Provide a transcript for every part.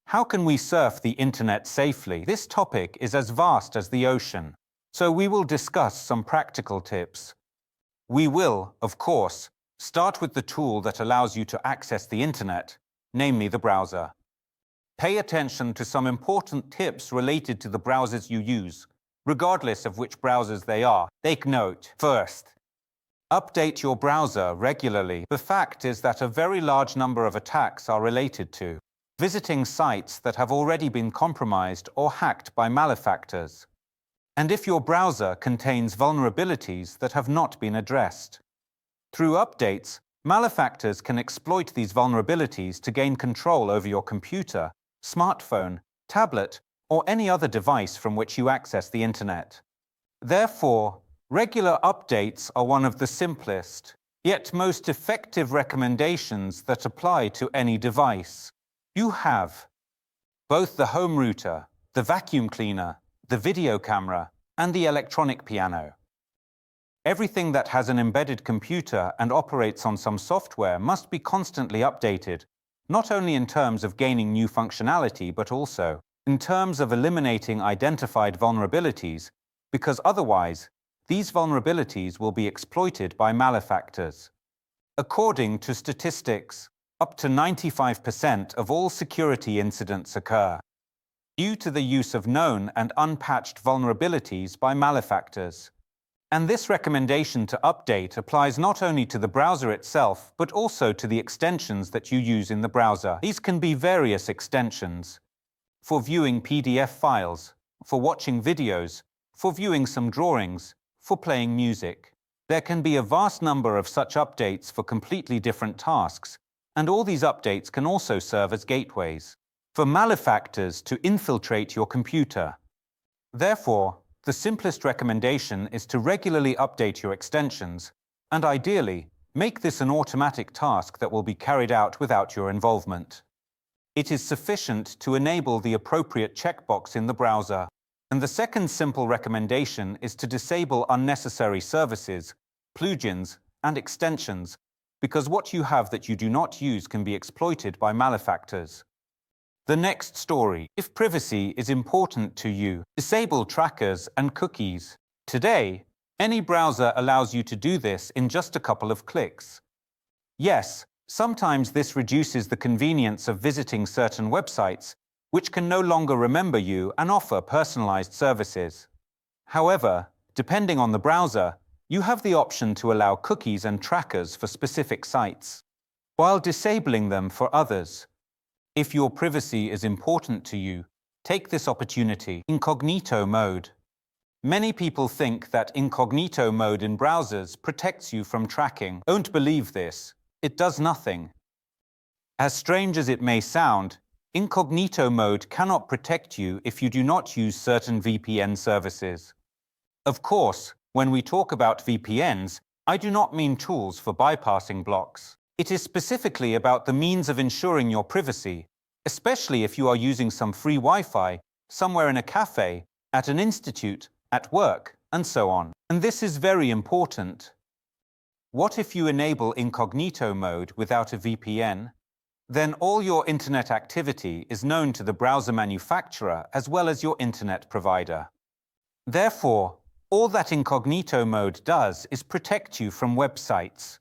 How can we surf the internet safely? This topic is as vast as the ocean, so we will discuss some practical tips. We will, of course, start with the tool that allows you to access the internet, namely the browser. Pay attention to some important tips related to the browsers you use, regardless of which browsers they are. Take note. First, update your browser regularly. The fact is that a very large number of attacks are related to visiting sites that have already been compromised or hacked by malefactors. And if your browser contains vulnerabilities that have not been addressed. Through updates, malefactors can exploit these vulnerabilities to gain control over your computer, smartphone, tablet, or any other device from which you access the internet. Therefore, regular updates are one of the simplest, yet most effective recommendations that apply to any device. You have both the home router, the vacuum cleaner, the video camera, and the electronic piano. Everything that has an embedded computer and operates on some software must be constantly updated, not only in terms of gaining new functionality, but also in terms of eliminating identified vulnerabilities, because otherwise, these vulnerabilities will be exploited by malefactors. According to statistics, up to 95% of all security incidents occur due to the use of known and unpatched vulnerabilities by malefactors. And this recommendation to update applies not only to the browser itself, but also to the extensions that you use in the browser. These can be various extensions for viewing PDF files, for watching videos, for viewing some drawings, for playing music. There can be a vast number of such updates for completely different tasks, and all these updates can also serve as gateways for malefactors to infiltrate your computer. Therefore, the simplest recommendation is to regularly update your extensions, and ideally, make this an automatic task that will be carried out without your involvement. It is sufficient to enable the appropriate checkbox in the browser. And the second simple recommendation is to disable unnecessary services, plugins, and extensions, because what you have that you do not use can be exploited by malefactors. The next story. If privacy is important to you, disable trackers and cookies. Today, any browser allows you to do this in just a couple of clicks. Yes, sometimes this reduces the convenience of visiting certain websites, which can no longer remember you and offer personalized services. However, depending on the browser, you have the option to allow cookies and trackers for specific sites, while disabling them for others. If your privacy is important to you, take this opportunity. Incognito mode. Many people think that incognito mode in browsers protects you from tracking. Don't believe this. It does nothing. As strange as it may sound, incognito mode cannot protect you if you do not use certain VPN services. Of course, when we talk about VPNs, I do not mean tools for bypassing blocks. It is specifically about the means of ensuring your privacy, especially if you are using some free Wi-Fi somewhere in a cafe, at an institute, at work, and so on. And this is very important. What if you enable incognito mode without a VPN? Then all your internet activity is known to the browser manufacturer as well as your internet provider. Therefore, all that incognito mode does is protect you from websites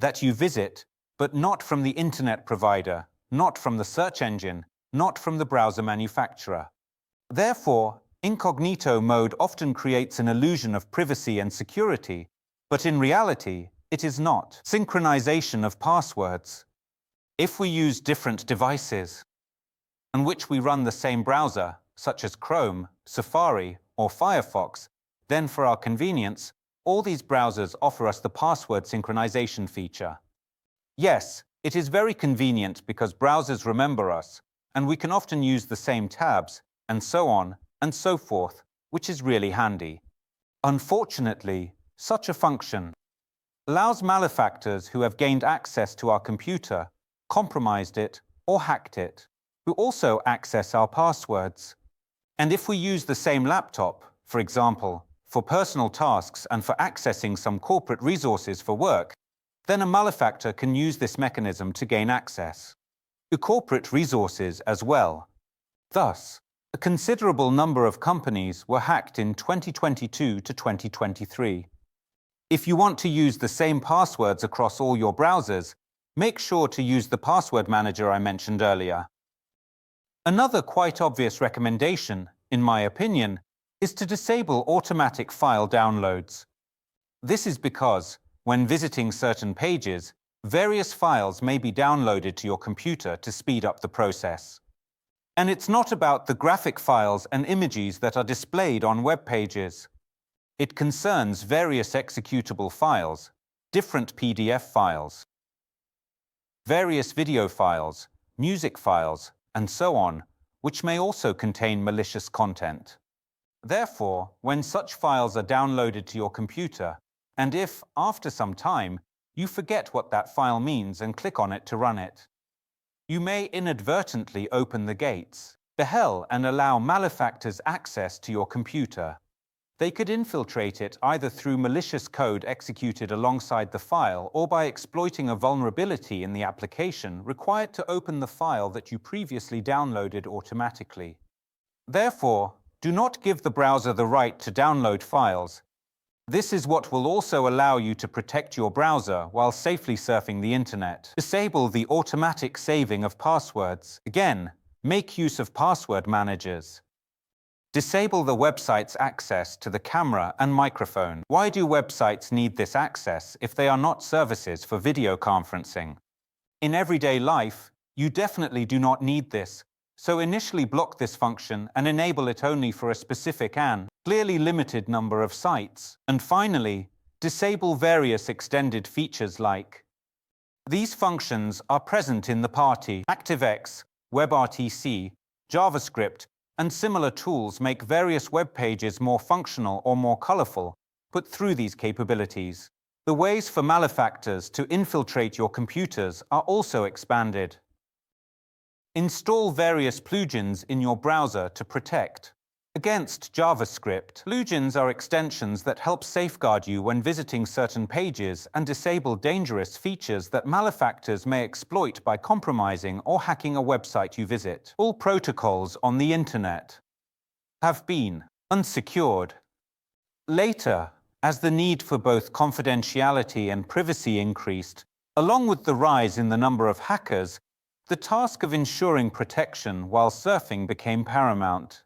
that you visit, but not from the internet provider, not from the search engine, not from the browser manufacturer. Therefore, incognito mode often creates an illusion of privacy and security, but in reality, it is not. Synchronization of passwords. If we use different devices on which we run the same browser, such as Chrome, Safari, or Firefox, then for our convenience, all these browsers offer us the password synchronization feature. Yes, it is very convenient because browsers remember us, and we can often use the same tabs, and so on and so forth, which is really handy. Unfortunately, such a function allows malefactors who have gained access to our computer, compromised it, or hacked it, who also access our passwords. And if we use the same laptop, for example, for personal tasks and for accessing some corporate resources for work, then a malefactor can use this mechanism to gain access. to corporate resources as well. Thus, a considerable number of companies were hacked in 2022 to 2023. If you want to use the same passwords across all your browsers, make sure to use the password manager I mentioned earlier. Another quite obvious recommendation, in my opinion, is to disable automatic file downloads. This is because, when visiting certain pages, various files may be downloaded to your computer to speed up the process. And it's not about the graphic files and images that are displayed on web pages. It concerns various executable files, different PDF files, various video files, music files, and so on, which may also contain malicious content. Therefore, when such files are downloaded to your computer, and if, after some time, you forget what that file means and click on it to run it, you may inadvertently open the gates to hell and allow malefactors access to your computer. They could infiltrate it either through malicious code executed alongside the file or by exploiting a vulnerability in the application required to open the file that you previously downloaded automatically. Therefore, do not give the browser the right to download files. This is what will also allow you to protect your browser while safely surfing the internet. Disable the automatic saving of passwords. Again, make use of password managers. Disable the website's access to the camera and microphone. Why do websites need this access if they are not services for video conferencing? In everyday life, you definitely do not need this, so initially block this function and enable it only for a specific and clearly limited number of sites. And finally, disable various extended features like these functions are present in the Party, ActiveX, WebRTC, JavaScript, and similar tools make various web pages more functional or more colorful, put through these capabilities. The ways for malefactors to infiltrate your computers are also expanded. Install various plugins in your browser to protect against JavaScript. Plugins are extensions that help safeguard you when visiting certain pages and disable dangerous features that malefactors may exploit by compromising or hacking a website you visit. All protocols on the internet have been unsecured. Later, as the need for both confidentiality and privacy increased, along with the rise in the number of hackers, the task of ensuring protection while surfing became paramount.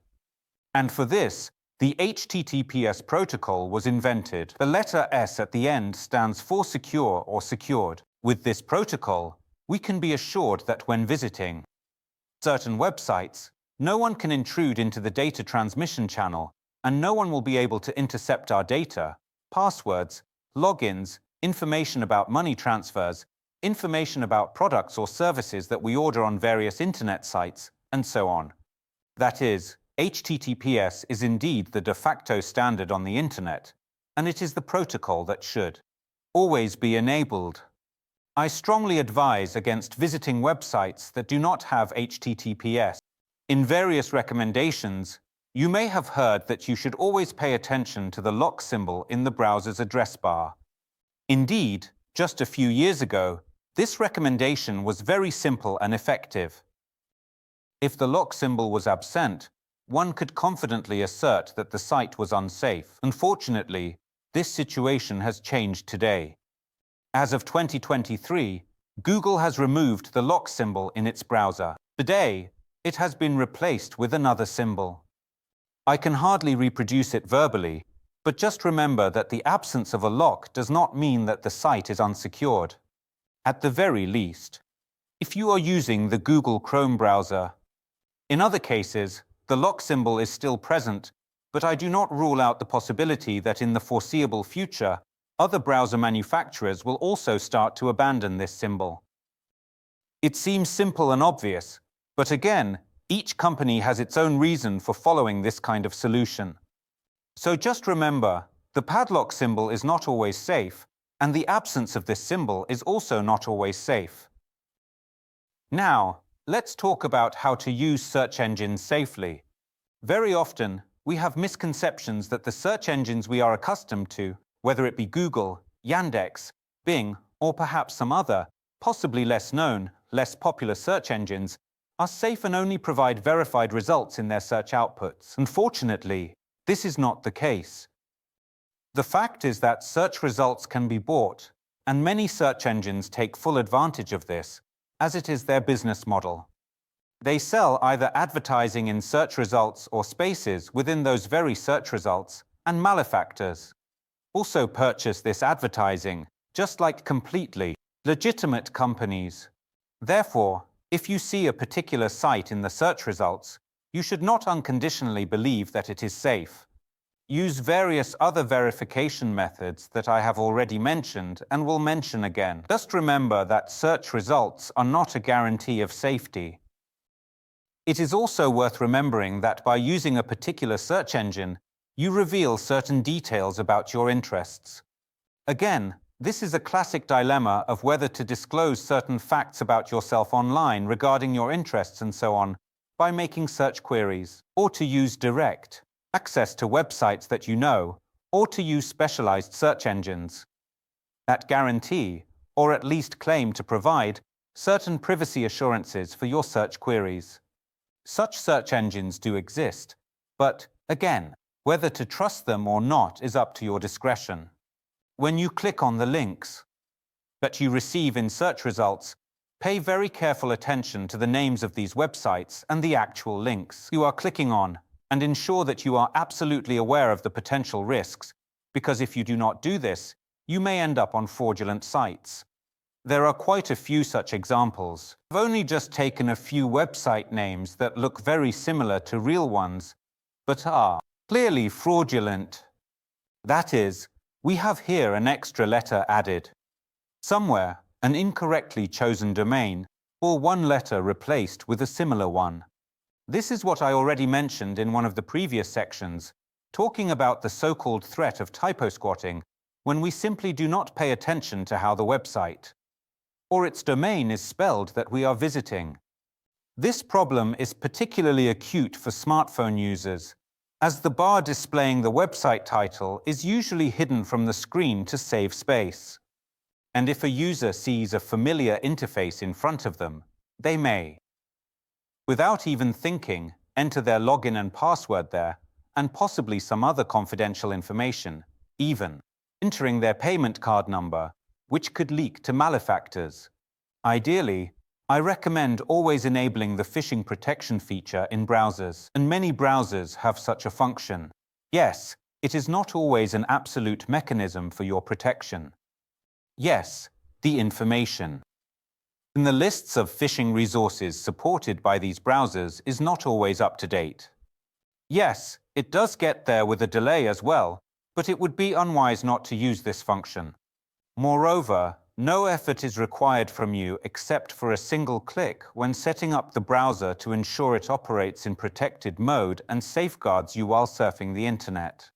And for this, the HTTPS protocol was invented. The letter S at the end stands for secure or secured. With this protocol, we can be assured that when visiting certain websites, no one can intrude into the data transmission channel, and no one will be able to intercept our data, passwords, logins, information about money transfers, information about products or services that we order on various internet sites, and so on. That is, HTTPS is indeed the de facto standard on the internet, and it is the protocol that should always be enabled. I strongly advise against visiting websites that do not have HTTPS. In various recommendations, you may have heard that you should always pay attention to the lock symbol in the browser's address bar. Indeed, just a few years ago, this recommendation was very simple and effective. If the lock symbol was absent, one could confidently assert that the site was unsafe. Unfortunately, this situation has changed today. As of 2023, Google has removed the lock symbol in its browser. Today, it has been replaced with another symbol. I can hardly reproduce it verbally, but just remember that the absence of a lock does not mean that the site is unsecured. At the very least, if you are using the Google Chrome browser. In other cases, the lock symbol is still present, but I do not rule out the possibility that in the foreseeable future, other browser manufacturers will also start to abandon this symbol. It seems simple and obvious, but again, each company has its own reason for following this kind of solution. So just remember, the padlock symbol is not always safe, and the absence of this symbol is also not always safe. Now, let's talk about how to use search engines safely. Very often, we have misconceptions that the search engines we are accustomed to, whether it be Google, Yandex, Bing, or perhaps some other, possibly less known, less popular search engines are safe and only provide verified results in their search outputs. Unfortunately, this is not the case. The fact is that search results can be bought, and many search engines take full advantage of this, as it is their business model. They sell either advertising in search results or spaces within those very search results, and malefactors also purchase this advertising, just like completely legitimate companies. Therefore, if you see a particular site in the search results, you should not unconditionally believe that it is safe. Use various other verification methods that I have already mentioned and will mention again. Just remember that search results are not a guarantee of safety. It is also worth remembering that by using a particular search engine, you reveal certain details about your interests. Again, this is a classic dilemma of whether to disclose certain facts about yourself online regarding your interests and so on by making search queries, or to use direct access to websites that you know, or to use specialized search engines that guarantee, or at least claim to provide, certain privacy assurances for your search queries. Such search engines do exist, but, again, whether to trust them or not is up to your discretion. When you click on the links that you receive in search results, pay very careful attention to the names of these websites and the actual links you are clicking on, and ensure that you are absolutely aware of the potential risks, because if you do not do this, you may end up on fraudulent sites. There are quite a few such examples. I've only just taken a few website names that look very similar to real ones, but are clearly fraudulent. That is, we have here an extra letter added. Somewhere, an incorrectly chosen domain, or one letter replaced with a similar one. This is what I already mentioned in one of the previous sections, talking about the so-called threat of typo squatting, when we simply do not pay attention to how the website or its domain is spelled that we are visiting. This problem is particularly acute for smartphone users, as the bar displaying the website title is usually hidden from the screen to save space. And if a user sees a familiar interface in front of them, they may, without even thinking, enter their login and password there, and possibly some other confidential information, even entering their payment card number, which could leak to malefactors. Ideally, I recommend always enabling the phishing protection feature in browsers, and many browsers have such a function. Yes, it is not always an absolute mechanism for your protection. Yes, the information in the lists of phishing resources supported by these browsers is not always up to date. Yes, it does get there with a delay as well, but it would be unwise not to use this function. Moreover, no effort is required from you except for a single click when setting up the browser to ensure it operates in protected mode and safeguards you while surfing the internet.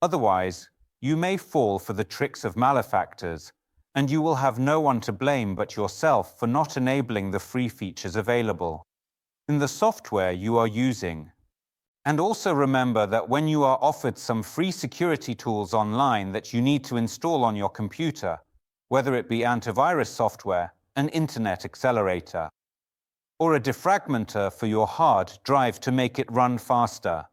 Otherwise, you may fall for the tricks of malefactors, and you will have no one to blame but yourself for not enabling the free features available in the software you are using. And also remember that when you are offered some free security tools online that you need to install on your computer, whether it be antivirus software, an internet accelerator, or a defragmenter for your hard drive to make it run faster,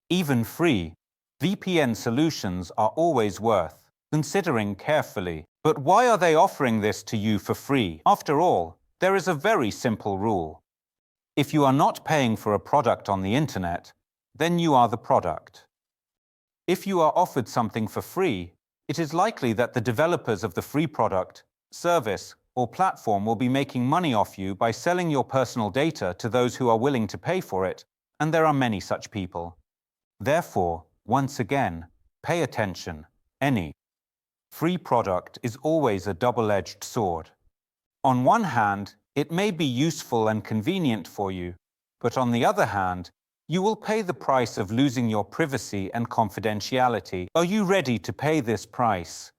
even free, VPN solutions are always worth considering carefully. But why are they offering this to you for free? After all, there is a very simple rule. If you are not paying for a product on the internet, then you are the product. If you are offered something for free, it is likely that the developers of the free product, service, or platform will be making money off you by selling your personal data to those who are willing to pay for it, and there are many such people. Therefore, once again, pay attention. Any free product is always a double-edged sword. On one hand, it may be useful and convenient for you, but on the other hand, you will pay the price of losing your privacy and confidentiality. Are you ready to pay this price?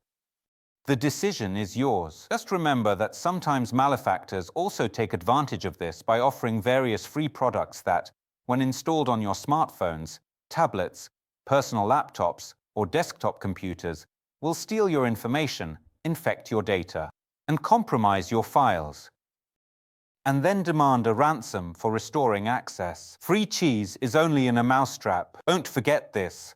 The decision is yours. Just remember that sometimes malefactors also take advantage of this by offering various free products that, when installed on your smartphones, tablets, personal laptops, or desktop computers, will steal your information, infect your data, and compromise your files. and then demand a ransom for restoring access. Free cheese is only in a mousetrap. Don't forget this.